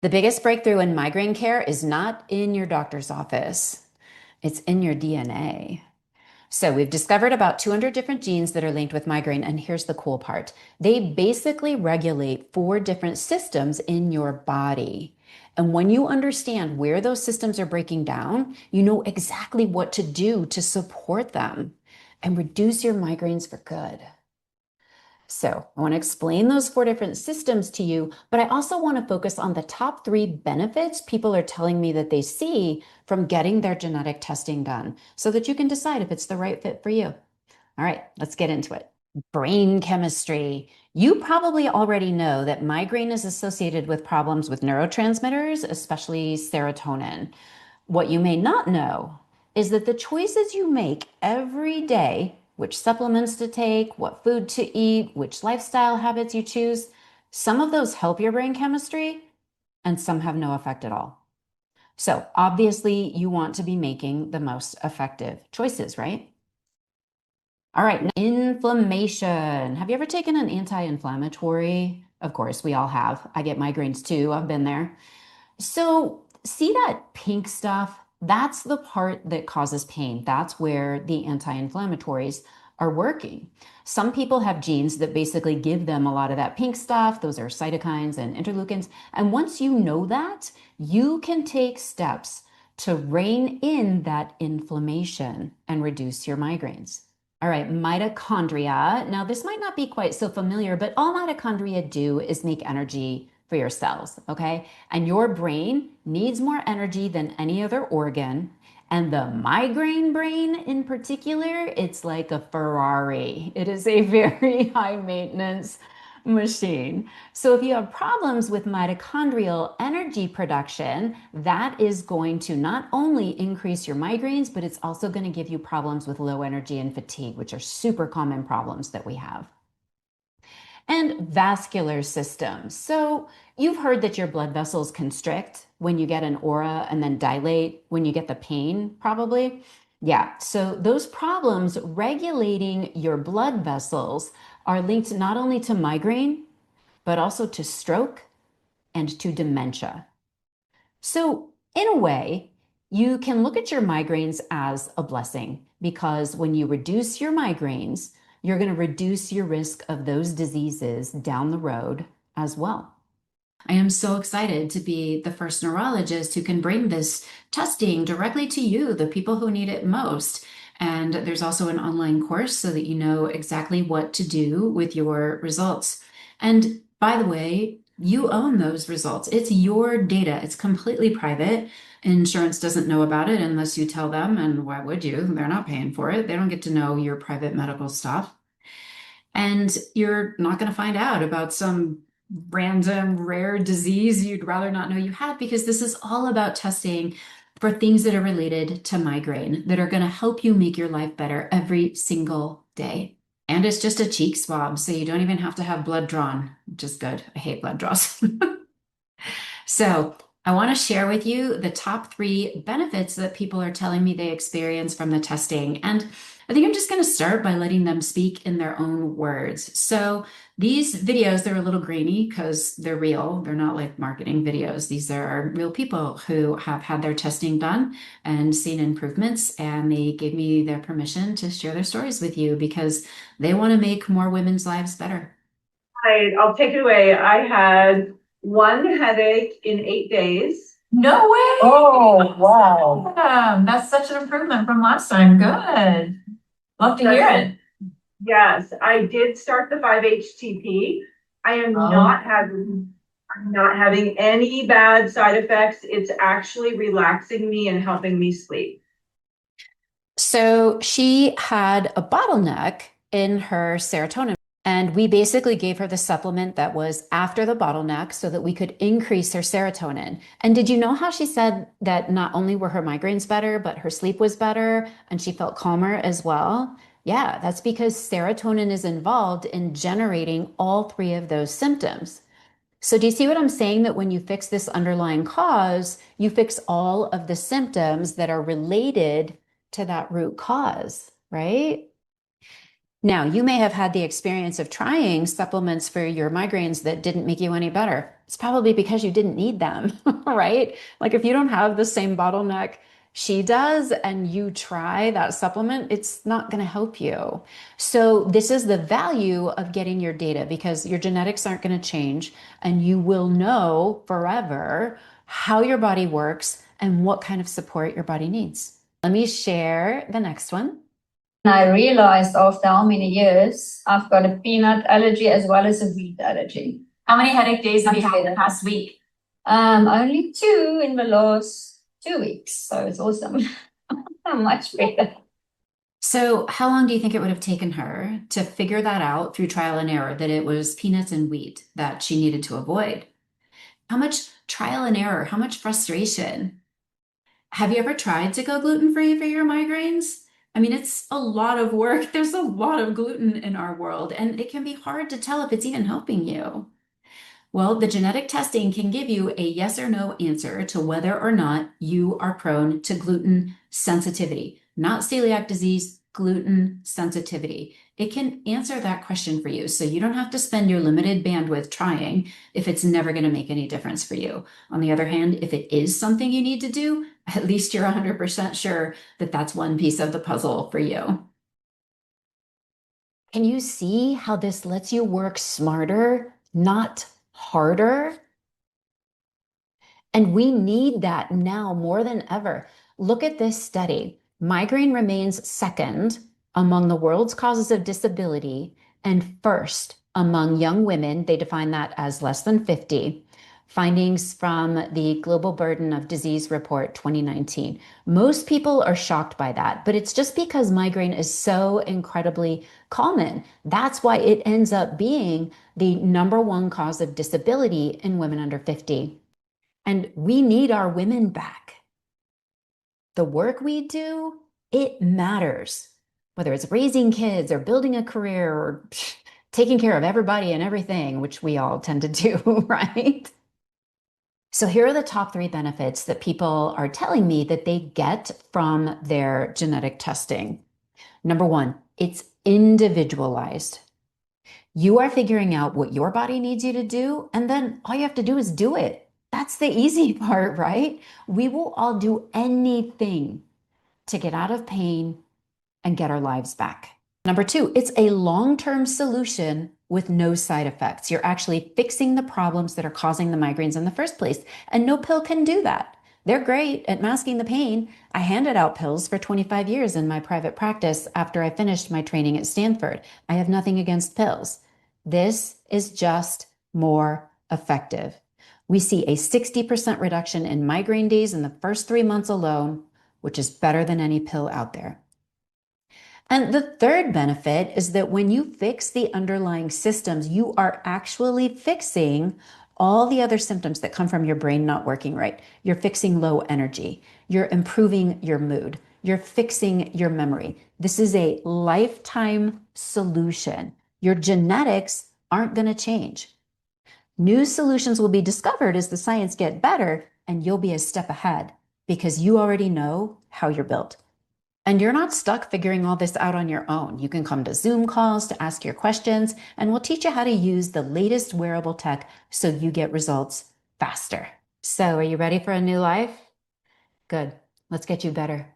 The biggest breakthrough in migraine care is not in your doctor's office. It's in your DNA. So we've discovered about 200 different genes that are linked with migraine. And here's the cool part. They basically regulate 4 different systems in your body. And when you understand where those systems are breaking down, you know exactly what to do to support them and reduce your migraines for good. So I want to explain those 4 different systems to you, but I also want to focus on the top 3 benefits people are telling me that they see from getting their genetic testing done so that you can decide if it's the right fit for you. All right, let's get into it. Brain chemistry. You probably already know that migraine is associated with problems with neurotransmitters, especially serotonin. What you may not know is that the choices you make every day, which supplements to take, what food to eat, which lifestyle habits you choose, some of those help your brain chemistry and some have no effect at all. So obviously you want to be making the most effective choices, right? All right, inflammation. Have you ever taken an anti-inflammatory? Of course, we all have. I get migraines too. I've been there. So, see that pink stuff? That's the part that causes pain. That's where the anti-inflammatories are working. Some people have genes that basically give them a lot of that pink stuff. Those are cytokines and interleukins. And once you know that, you can take steps to rein in that inflammation and reduce your migraines. All right, mitochondria. Now, this might not be quite so familiar, but all mitochondria do is make energy for your cells, okay? And your brain needs more energy than any other organ. And the migraine brain in particular, it's like a Ferrari. It is a very high maintenance machine. So if you have problems with mitochondrial energy production, that is going to not only increase your migraines, but it's also going to give you problems with low energy and fatigue, which are super common problems that we have. And vascular system. So you've heard that your blood vessels constrict when you get an aura and then dilate when you get the pain, probably. Yeah, so those problems regulating your blood vessels are linked not only to migraine, but also to stroke and to dementia. So, in a way, you can look at your migraines as a blessing because when you reduce your migraines, you're going to reduce your risk of those diseases down the road as well. I am so excited to be the first neurologist who can bring this testing directly to you, the people who need it most. And there's also an online course so that you know exactly what to do with your results. And by the way, you own those results. It's your data. It's completely private. Insurance doesn't know about it unless you tell them. And why would you? They're not paying for it. They don't get to know your private medical stuff. And you're not going to find out about some random rare disease you'd rather not know you have because this is all about testing for things that are related to migraine that are going to help you make your life better every single day. And it's just a cheek swab, so you don't even have to have blood drawn, which is good. I hate blood draws. So I want to share with you the top 3 benefits that people are telling me they experience from the testing. And I think I'm just going to start by letting them speak in their own words. So these videos, they're a little grainy because they're real. They're not like marketing videos. These are real people who have had their testing done and seen improvements. And they gave me their permission to share their stories with you because they want to make more women's lives better. I'll take it away. I had one headache in 8 days. No way. Oh, wow. That's such an improvement from last time. Good. Love to hear it. Yes, I did start the 5-HTP. I am I'm not having any bad side effects. It's actually relaxing me and helping me sleep. So she had a bottleneck in her serotonin. And we basically gave her the supplement that was after the bottleneck so that we could increase her serotonin. And did you know how she said that not only were her migraines better, but her sleep was better and she felt calmer as well? Yeah, that's because serotonin is involved in generating all 3 of those symptoms. So do you see what I'm saying? That when you fix this underlying cause, you fix all of the symptoms that are related to that root cause, right? Now, you may have had the experience of trying supplements for your migraines that didn't make you any better. It's probably because you didn't need them, right? Like if you don't have the same bottleneck she does and you try that supplement, it's not going to help you. So this is the value of getting your data because your genetics aren't going to change and you will know forever how your body works and what kind of support your body needs. Let me share the next one. I realized after how many years I've got a peanut allergy as well as a wheat allergy. How many headache days have you had in the past week? Only 2 in the last 2 weeks, so it's awesome. Much better. So, how long do you think it would have taken her to figure that out through trial and error that it was peanuts and wheat that she needed to avoid? How much trial and error? How much frustration? Have you ever tried to go gluten-free for your migraines? I mean, it's a lot of work. There's a lot of gluten in our world, and it can be hard to tell if it's even helping you. Well, the genetic testing can give you a yes or no answer to whether or not you are prone to gluten sensitivity, not celiac disease, gluten sensitivity. It can answer that question for you. So you don't have to spend your limited bandwidth trying if it's never going to make any difference for you. On the other hand, if it is something you need to do, at least you're 100% sure that that's one piece of the puzzle for you. Can you see how this lets you work smarter, not harder? And we need that now more than ever. Look at this study. Migraine remains second among the world's causes of disability and first among young women. They define that as less than 50. Findings from the Global Burden of Disease Report 2019. Most people are shocked by that, but it's just because migraine is so incredibly common. That's why it ends up being the #1 cause of disability in women under 50. And we need our women back. The work we do, it matters. Whether it's raising kids or building a career or taking care of everybody and everything, which we all tend to do, right? So here are the top 3 benefits that people are telling me that they get from their genetic testing. #1, it's individualized. You are figuring out what your body needs you to do, and then all you have to do is do it. That's the easy part, right? We will all do anything to get out of pain and get our lives back. #2, it's a long-term solution with no side effects. You're actually fixing the problems that are causing the migraines in the first place, and no pill can do that. They're great at masking the pain. I handed out pills for 25 years in my private practice after I finished my training at Stanford. I have nothing against pills. This is just more effective. We see a 60% reduction in migraine days in the first 3 months alone, which is better than any pill out there. And the third benefit is that when you fix the underlying systems, you are actually fixing all the other symptoms that come from your brain not working right. You're fixing low energy. You're improving your mood. You're fixing your memory. This is a lifetime solution. Your genetics aren't going to change. New solutions will be discovered as the science gets better, and you'll be a step ahead because you already know how you're built. And you're not stuck figuring all this out on your own. You can come to Zoom calls to ask your questions, and we'll teach you how to use the latest wearable tech so you get results faster. So, are you ready for a new life? Good. Let's get you better.